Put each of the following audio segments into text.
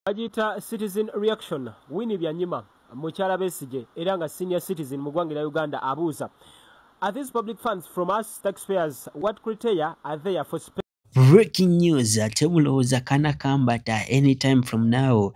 Agita citizen reaction Winnie Byanyima mukyala Besigye era nga senior citizen mu ggwanga lya Uganda abuuza, are these public funds from us taxpayers? What criteria are there for Breaking news tebulowooza kana kambata anytime from now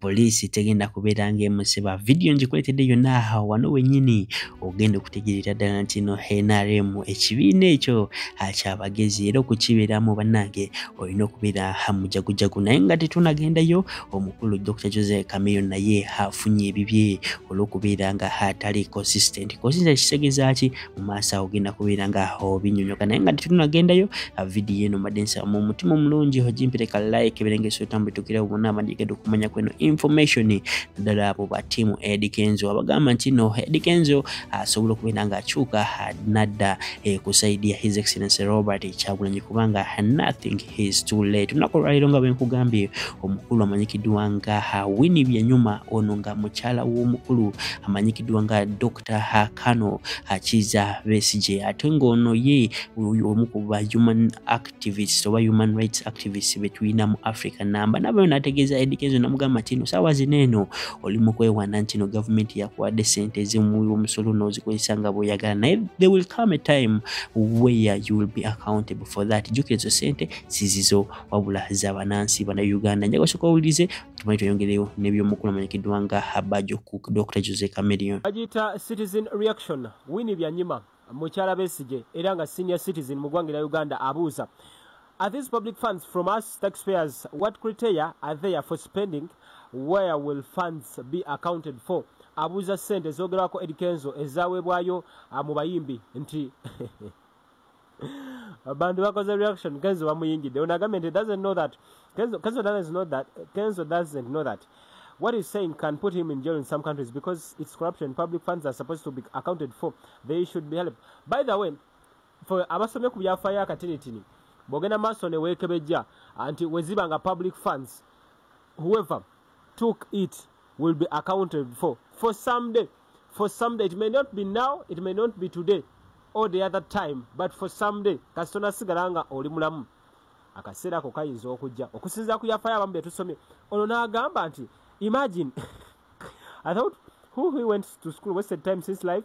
police tegenda kubeera ng'emusiba. Video ngikuletedde yonna wano wennyini ogenda okutegeerera ddala nti no NRM ekibiina ekyo ky'abagezi era okukibeeramu bannange olina okubeera mujagujagu, naye nga tetunagendayo omukulu Dr. Jose Chameleone naye afunye ebibye olw'okubeera nga atali consistent kitegeeza ki mu maaso awo ogenda kubeera nga obinyonyoka, naye nga tetunagendayo video eno madensa mu mutima omulungi ojimpireka like ebirengeso tambituukira ubona amandigedde okumanya kweno information naddala abo ba tiimu Eddie Kenzo abagamba nti no Eddie Kenzo asobola okubeera nga akyuka nadda kusaidia His Excellency Robert Kyagulanyi kubanga nothing is too late. Lunaku lwaleero nga bwe nkugambye omukulu amanyikiddwa nga Winnie Byanyima ono nga mukyala w'omukulu amanyikiddwa nga Dr. Kano Kizza Besigye ate ng'ono ye omu ku ba human activists oba human rights activists between mu Africa namba nabo nategeeza Eddie Kenzo namugamba nti no sawa zineeno oli mu kwewana nti no government yakuwadde ssente zimu omusolo n'ozikozesa nga bw'oyagala, naye there will come a time where you will be accountable for that. Jjukira ezo ssente sizizo wabula z'abanansi bana Uganda. Njaga osooka owulirize tumanyi tweyongereyo n'ebyomukulu amanyikiddwa nga Habajo ku Dr. Jose Chameleone. Agita citizen reaction Winnie Byanyima mukyala Besigye era nga senior citizen mu ggwanga lya Uganda abuuza, are these public funds from us taxpayers? What criteria are there for spending? Where will funds be accounted for? Abuuza ssente zoogerwako Eddie Kenzo ezaweebwayo mu bayimbi nti abantu bakoze reaction Kenzo bamuyingidde. Ono agambye nti doesn't know that Kenzo doesn't know that what he's saying can put him in jail in some countries because it's corruption. Public funds are supposed to be accounted for. They should be helped. By the way, for abasomye ku byafaayo akatinitini bogenda maaso ne weekebejja anti wezibanga public funds, whoever took it will be accounted for someday. It may not be now, it may not be today or the other time, but for someday kasitona sigalanga oli mulamu akaseera ako kayinza okujja okusinza ku byafaayo abamu bye tusomye. Ono n'agamba nti imagine I thought who he went to school wasted time since life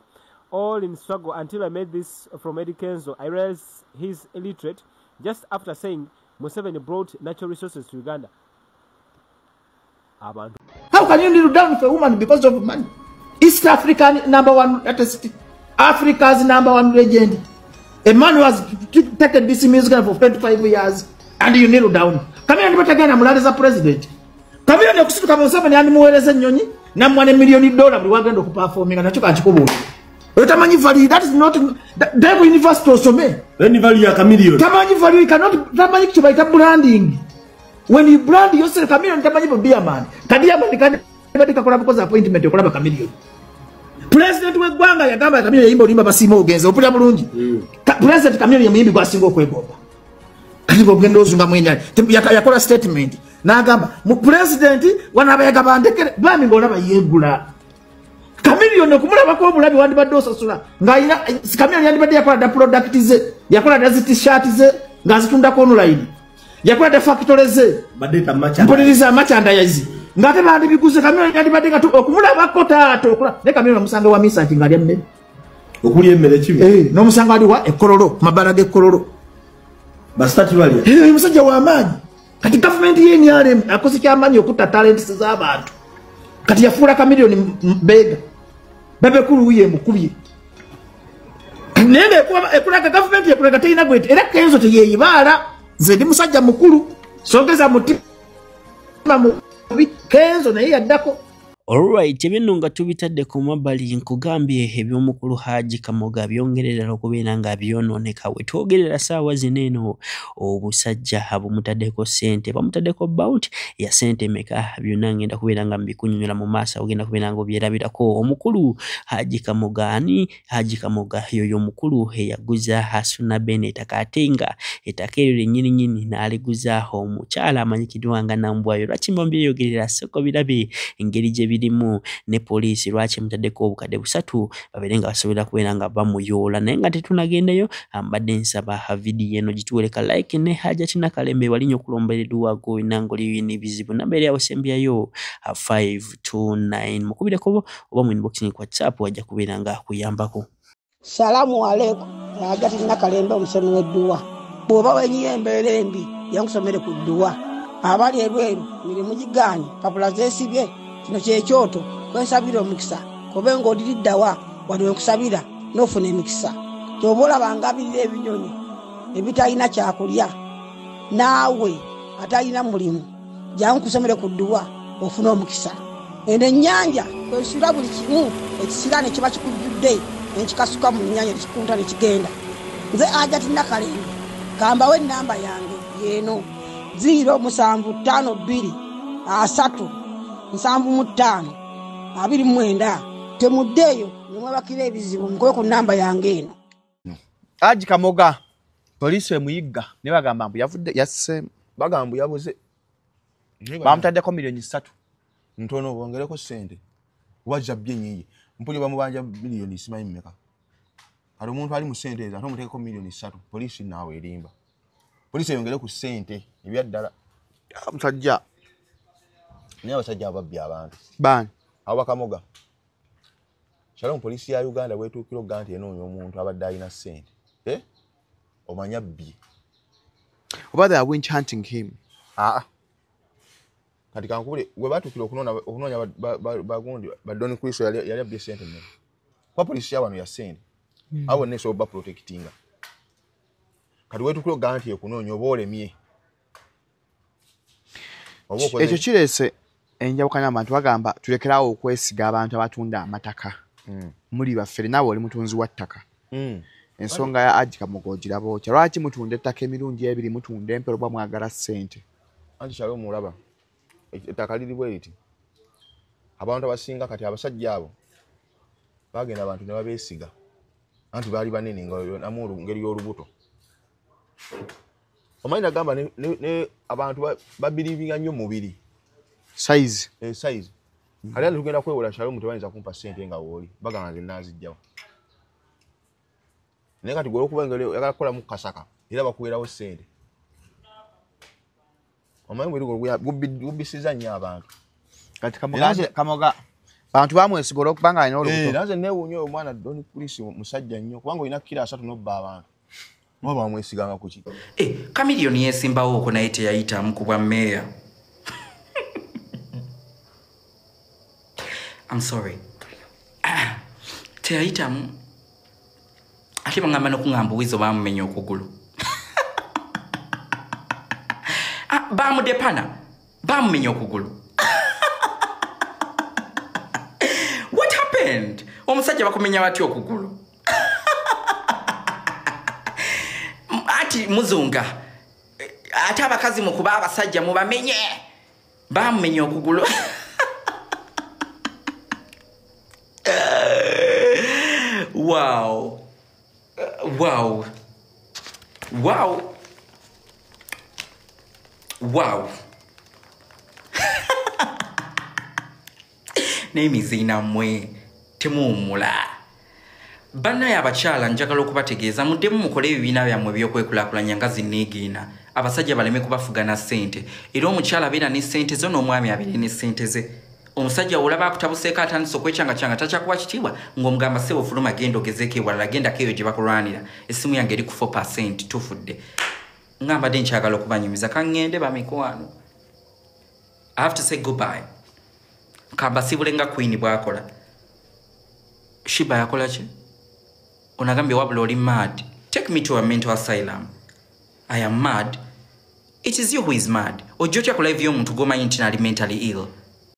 all in struggle until I made this from Eddie Kenzo. I realized he's illiterate just after saying Museveni brought natural resources to Uganda. How can you kneel down for a woman because of money? East African #1 artist, Africa's #1 legend, a man who has taken this music for 25 years, and you kneel down. Come here and again, I'm as a president. Come here and come Museveni and muweleza nyonyi na mwane $1 buli wagenda okuperforminga nakyo kanchikobo. Utamanyi value, that is not that university osome. Any value ya Chameleone. Tamanyi value, you cannot tamanyi kibaita branding. When you brand yourself Chameleone tamanyi bo beer man. Kadia man kan badika kola because appointment yokola Chameleone. President we gwanga yagamba Chameleone yimba olimba basimo ogenza opulya bulungi. President Chameleone yimbi gwasinga okwegomba. Kati bogendo ozunga mwenya yakola statement. Nagamba mu president wanaba yagabandekere bami ngona bayegula. Chameleone okumulaba ko omulabi wandibadde osasula ng'ayina Chameleone yandibadde yakola da product ze, yakola da t-shirt ze ng'azitundako online, yakola da factory ze mpuliriza amachandayazi ng'ate bandibiguze. Chameleone yandibadde nga okumulabako taata okola ne Chameleone omusanga wa misanti ng'alya mmere okuli emmere kibi n'omusanga ali wa ekkololo mabala g'ekkololo basitati bali musajja w'amaanyi. Kati government ye NRM akoze ky'amaanyi okutta talents z'abantu, kati yafuula Chameleone bega bebe kulu uye mukubye nende ekulaga government ekulaga teyina gwete era Kenzo teyeyibala nze ndi musajja mukulu sogeza mutima mubi Kenzo naye yaddako. Alright, ebintu nga tubitadde ku mabbali nkugambye eby'omukulu Haji Kamoga byongerera okubeera nga byonooneka we twogerera ssaawa zineeno obusajja abumutaddeko ssente bamutaddeko bounty ya ssente meka byonna ngenda kubeera nga mbikunyonyola mu maaso ogenda kubeera nga obyerabirako. Omukulu Haji Kamoga ani Haji Kamoga yoyo omukulu eyaguza Hasuna Bennett ate nga ettaka eryo lyennyini n'aliguza omukyala amanyikiddwa nga Nambwayo. Lwaki mba mbyeyogerera soko birabe engeri gye birimu ne poliisi lwaki mutaddeko obukadde 3 babeere nga basobola kubeera nga bamuyoola naye nga tetunagendayo mbadde nsaba vidiyo eno gituweleka like ne Hajati Nakalembe walinyo okulomberedwa go nangoli bizibu namba eri awo sembyayo 529 mukubireko oba mu inbox ni kwa WhatsApp wajja kubeera nga kuyambako. Salamu alaikum. Hajati Nakalembe omusomi w'edduwa. Bw'oba wenyiyembeera embi yankusomere ku dduwa. Abali ebweru mirimu gigaanyi papula zeesibye kino kyekyoto kwensabira omukisa kobe ng'odiriddawa waliwe nkusabira n'ofuna emikisa. Ky'oba olabanga abirira ebinyonyi ebitalina kyakulya naawe atalina mulimu jankusomere ku dduwa ofuna omukisa. Eno ennyanja kwesula buli kimu ekisira ne kiba kikujjudde nekikasuka mu nnyanja nekikunta nekigenda. Nze Hajati Nakalembe kambawo ennamba yange yeeno 0752375 temuddeeyo nemwebakira ebizibu nkoye ku nnamba yange eno. Haji Kamoga poliisi emuyigga ne bagamba mbu yavudde yasse Bagamba yabuze. bamutaddeko $3 Ntono bongereko sente. Wajja byenyiye. Mpuli bamubanja milioni simanyi mmeka. Ari omuntu ali mu sente ezo ate omuteekeko $3 poliisi naawe erimba. Poliisi yongere ku sente ebyaddala. Musajja Naye abasajja ababbi abantu. bani Abo Kamoga. Shalom poliisi ya Uganda wetuukira oganti enoonya omuntu abadde alina sente. Omanya bbi. oba they are winch hunting him. Kati kankubule gwe batuukira okunoonya bagundi badoni Kristo yali abbye sente nnene. Kwa poliisi ya wano ya sente. Abo neso oba protectinga. Kati wetuukira oganti ekunoonya oba olemye. Ekyo kireese enjawukana abantu bagamba tulekerawo okwesiga abantu abatunda amataka. Muli baffe nabo oli mutunzi wa ttaka. Ensonga ya Haji Kamoga ogiraba otya lwaki mutunda ettaka emirundi ebiri mutunda empero bwa mwagala ssente. Anti kyalo mulaba ettaka liri bwe liti abantu abasinga kati abasajja abo bagenda abantu ne babeesiga anti baali banene nga namulu ngeri y'olubuto. Omanyi nagamba ne abantu babirivinga nnyo mubiri Size. Size. Kali ali tugenda kwewola Shalom tebayinza kumpa sente nga wooli bagamba nze naazijjawo. Naye kati gwe okuba ngeri yagala kukola mu kasaka era bakuweerawo sente. Omanyi bwe gubisiza nnyo abantu. Kati Kamoga bantu bamwesiga olwokubanga alina olubuto. Nanze neewuunya oyo omwana Doni Poliisi musajja nnyo kubanga olina kilo 3 n'obba abantu. N'oba bamwesiganga ku ki. Kamiliyoni yeesimbawo okwo naye teyayitamu ku bwa mmeeya. I'm sorry. Teyayitamu. Ate bangamba n'okungamba wizo bamumenya okugulu. Bamudepana. Bamumenya okugulu. What happened? Omusajja bakumenya bati okugulu. Ati muzunga. Ate abakazi mukuba abasajja mubamenye. Bamumenya okugulu. Wow. Wow. Wow. Wow. Name is inamwe temuumula. Bana ya abakyala njagala okubategeeza muddemu mukole ebibiina byammwe by'okwekulaakulanya nga zinniigiina. Abasajja baleme kubafugana ssente. Era omukyala abeera ne ssente zo n'omwami abeere ne ssente ze. Omusajja olaba akutabuseeko atandise okwekyanga-kyanga takyakuwa kitiibwa ng'omugamba ssebo fuluma genda ogezeeko ewalala gendako eyo gye bakulwanira. Essimu yange eri ku 4% tufudde. Ngambadde nkyagala okubanyumiza kaŋŋende bamikwano. I have to say goodbye. Kambasibule nga Queen bw'akola. Shiba yakola ki? Onagambye wabula oli mad. Take me to a mental asylum. I am mad. It is you who is mad. Ojja otya ku live y'omuntu gw'omanyi nti nali mentally ill.